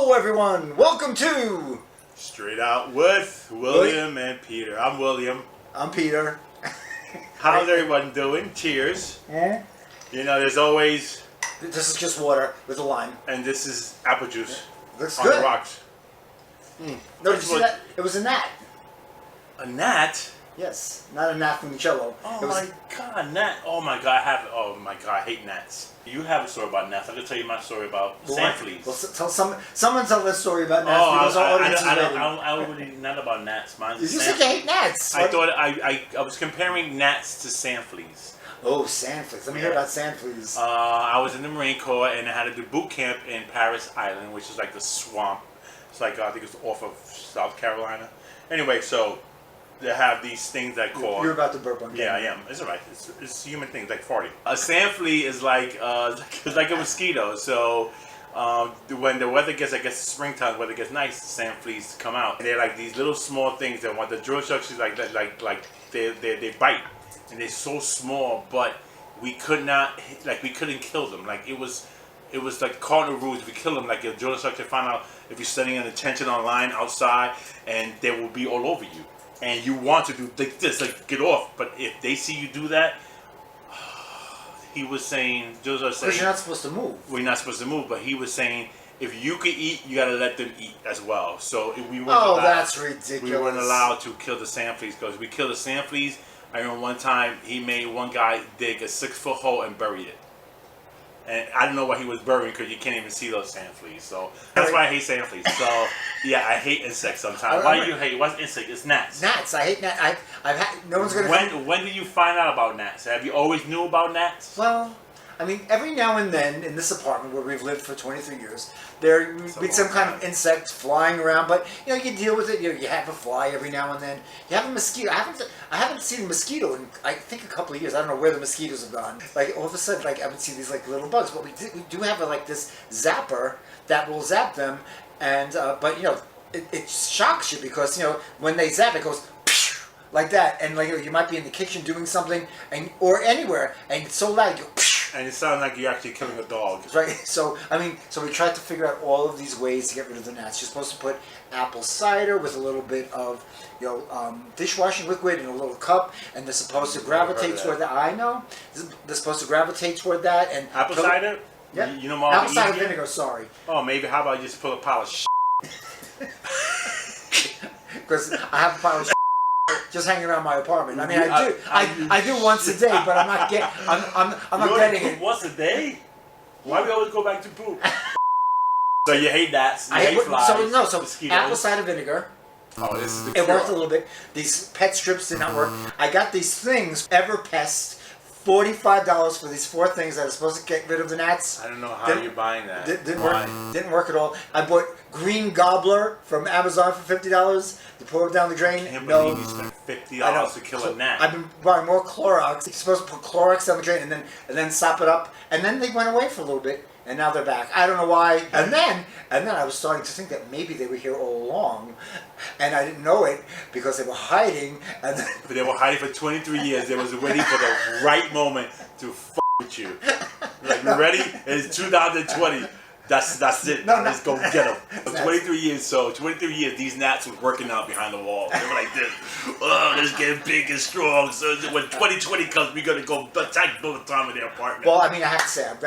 Hello everyone, welcome to Straight Out with William and Peter. I'm William. I'm Peter. How's everyone doing? Cheers. Eh? You know, there's always... This is just water with a lime. And this is apple juice. Looks on good. the rocks. No, did you see that? It was a gnat. A gnat? Yes, not a gnat from the cello. Oh my god, gnat. Oh my god, I hate gnats. You have a story about gnats. I'm going to tell you my story about sand fleas. Well, someone tell this story about gnats because our audience is ready. I don't really not about gnats. Mine's You said you hate gnats. I thought I was comparing gnats to sand fleas. Oh, sand fleas. Let me hear about sand fleas. I was in the Marine Corps and I had to do boot camp in Paris Island, which is like the swamp. It's like, I think it's off of South Carolina. Anyway, so they have these things that call... You're about to burp on camera. Yeah, I am. It's alright. It's human things, like farting. A sand flea is like it's like a mosquito. So when the weather gets, I guess springtime, weather gets nice, the sand fleas come out. And they're like these little small things that want the drill structures like they bite. And they're so small, but we couldn't kill them. Like it was like cardinal rules. If we kill them, like your drill instructor found out if you're studying an attention online outside, and they will be all over you. And you want to do like this, like get off. But if they see you do that, he was saying, Joe was saying, because you're not supposed to move. We're not supposed to move. But he was saying, if you could eat, you gotta let them eat as well. So if we weren't allowed, that's ridiculous. We weren't allowed to kill the sand fleas because we killed the sand fleas. I remember one time he made one guy dig a 6-foot hole and bury it. And I don't know what he was burying because you can't even see those sand fleas. So that's why I hate sand fleas. So yeah, I hate insects sometimes. Why do you hate? What's insect? It's gnats. Gnats. I hate gnats. I've had. No one's gonna. When did you find out about gnats? Have you always knew about gnats? Well, I mean, every now and then in this apartment where we've lived for 23 years, there would be some kind of insect flying around. But you know, you deal with it. You have a fly every now and then. You have a mosquito. I haven't seen a mosquito in I think a couple of years. I don't know where the mosquitoes have gone. Like all of a sudden, like I would see these like little bugs. But we do have like this zapper that will zap them, and but you know it shocks you because you know when they zap it goes like that, and like you might be in the kitchen doing something or anywhere, and it's so loud you go. And it sounds like you're actually killing a dog. Right. So I mean, so we tried to figure out all of these ways to get rid of the gnats. You're supposed to put apple cider with a little bit of, you know, dishwashing liquid in a little cup, and they're supposed to gravitate toward that. I know. They're supposed to gravitate toward that. And apple cider. Yeah. You know, apple cider vinegar. Sorry. Oh, maybe how about just put a pile of shit? Because I have a pile of just hanging around my apartment. I mean, I do once a day, but I'm not getting. I'm not getting it once a day. Why we always go back to poop? So you hate gnats. You hate flies. So mosquitoes. apple cider vinegar. Oh, this is the It cure. worked a little bit. These pet strips did not work. I got these things, Everpest, $45 for these 4 things that are supposed to get rid of the gnats. I don't know how you're buying that. Didn't work at all. I bought Green Gobbler from Amazon for $50 to pour it down the drain. I can't believe you spent $50 to kill a gnat. I've been buying more Clorox. You're supposed to put Clorox down the drain and then sop it up. And then they went away for a little bit. And now they're back. I don't know why. And then I was starting to think that maybe they were here all along, and I didn't know it because they were hiding. And then but they were hiding for 23 years. They was waiting for the right moment to f with you. Like, you ready? It's 2020. That's it. Let's go get them. For 23 years, 23 years, these gnats were working out behind the wall. They were like this. Oh, let's get big and strong. So when 2020 comes, we're going to go attack both time in their apartment. Well, I mean, I have to say, I'd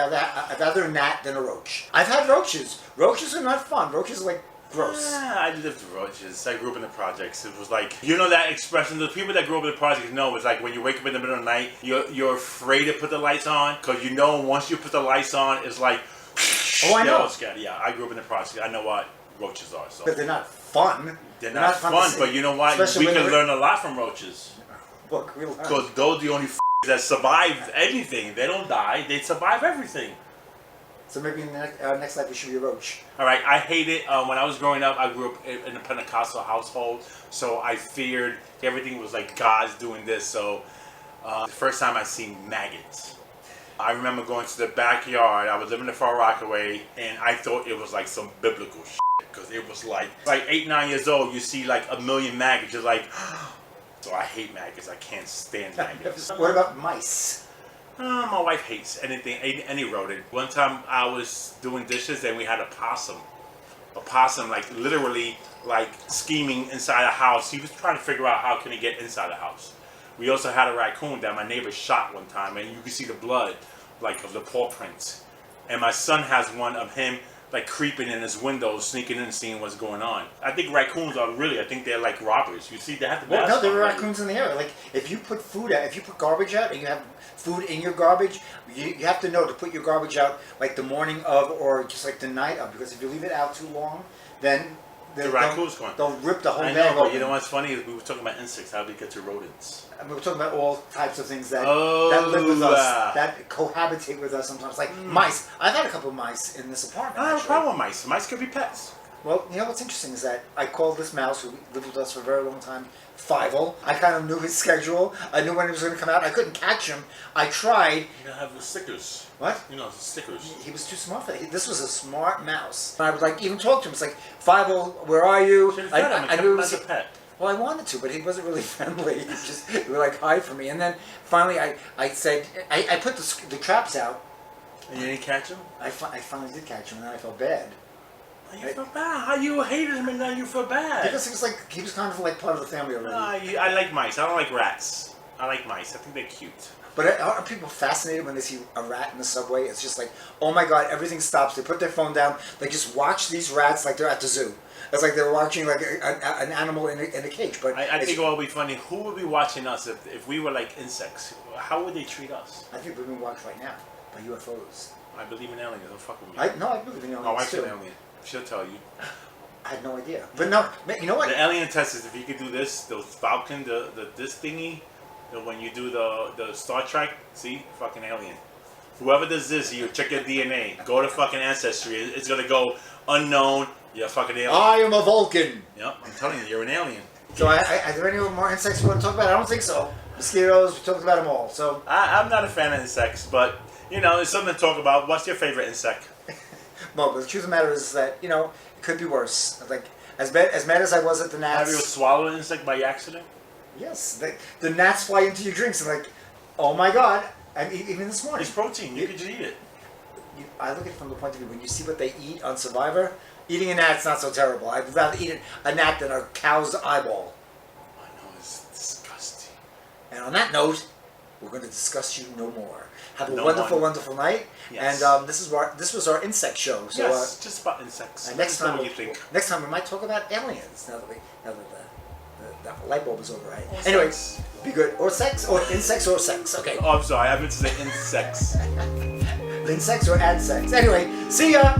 rather a gnat than a roach. I've had roaches. Roaches are not fun. Roaches are like gross. I lived with roaches. I grew up in the projects. It was like, you know that expression, the people that grew up in the projects know, it's like when you wake up in the middle of the night, you're afraid to put the lights on because you know once you put the lights on, it's like, oh, I know. Yeah, I grew up in the project. I know what roaches are. So. But they're not fun. They're not fun, but you know what? We can learn a lot from roaches. Look, we learn. Because those are the only that survive anything. They don't die. They survive everything. So maybe in the next life we should be a roach. All right, I hate it. When I was growing up, I grew up in a Pentecostal household, so I feared everything was like God's doing this. So the first time I seen maggots. I remember going to the backyard. I was living in Far Rockaway, and I thought it was like some biblical shit because it was like 8, 9 years old. You see like a million maggots. You're like, so I hate maggots. I can't stand maggots. What about mice? My wife hates anything, any rodent. One time I was doing dishes and we had a possum. a possum, like literally, like scheming inside a house. He was trying to figure out how can he get inside the house. We also had a raccoon that my neighbor shot one time, and you can see the blood, like of the paw prints. And my son has one of him like creeping in his window, sneaking in, seeing what's going on. I think raccoons are really, I think they're like robbers. You see, they have the Well, mask no, there on, are right? raccoons in the area. Like, if you put food out, if you put garbage out, and you have food in your garbage, you have to know to put your garbage out like the morning of, or just like the night of, because if you leave it out too long, then The raccoons going. they'll rip the whole I bag know, but open. you know what's funny is we were talking about insects. How do we get to rodents? And we were talking about all types of things that Oh, that live with us, that cohabitate with us sometimes, like mice. I've had a couple of mice in this apartment. I don't have a actually. problem with mice. Mice could be pets. Well, you know what's interesting is that I called this mouse who lived with us for a very long time Fievel. I kind of knew his schedule. I knew when he was going to come out. I couldn't catch him. I tried. You don't have the stickers. What? You know, the stickers. He was too smart for that. This was a smart mouse. And I would like even talk to him. It's like, Fievel, where are you? Should have fed him and kept knew him it as was a pet. Well, I wanted to, but he wasn't really friendly. He would like hide from me. And then finally, I said, I put the traps out. And you didn't catch him? I finally did catch him, and then I felt bad. You feel bad. How you hated him and now you feel bad? Because he was like, he was kind of like part of the family already. I like mice. I don't like rats. I like mice. I think they're cute. But are people fascinated when they see a rat in the subway? It's just like, oh my god, everything stops. They put their phone down. They just watch these rats like they're at the zoo. It's like they're watching like an animal in a cage. But I think it would be funny. Who would be watching us if we were like insects? How would they treat us? I think we're being watched right now by UFOs. I believe in aliens. Don't fuck with me. I believe in aliens My wife's too. an alien. She'll tell you. I had no idea. But no, you know what? The alien test is if you could do this, the Falcon, this thingy, when you do the Star Trek, see, fucking alien. Whoever does this, you check your DNA. Go to fucking Ancestry. It's gonna go unknown. You're a fucking alien. I am a Vulcan. Yep, I'm telling you, you're an alien. So, are there any more insects we want to talk about? I don't think so. Mosquitoes, we talked about them all. So, I'm not a fan of insects, but you know, it's something to talk about. What's your favorite insect? well, but the truth of the matter is that it could be worse. Like as bad as I was at the Gnats. Have you swallowed an insect by accident? Yes, the gnats fly into your drinks and like, oh my god! And even this morning, It's protein. You could just eat it. I look at it from the point of view when you see what they eat on Survivor. Eating a gnat's not so terrible. I'd rather eat a gnat than a cow's eyeball. I know, it's disgusting. And on that note, we're going to discuss you no more. Have a No wonderful, more. wonderful night. Yes. And this was our insect show. So Yes, just about insects. and next Let us know time, what you think. next time we might talk about aliens. Now that the light bulb is over, right? Or Anyway, sex. be good. Or sex, or insects, or sex. Okay. Oh, I'm sorry. I meant to say insects. Insects or ad sex. Anyway, see ya.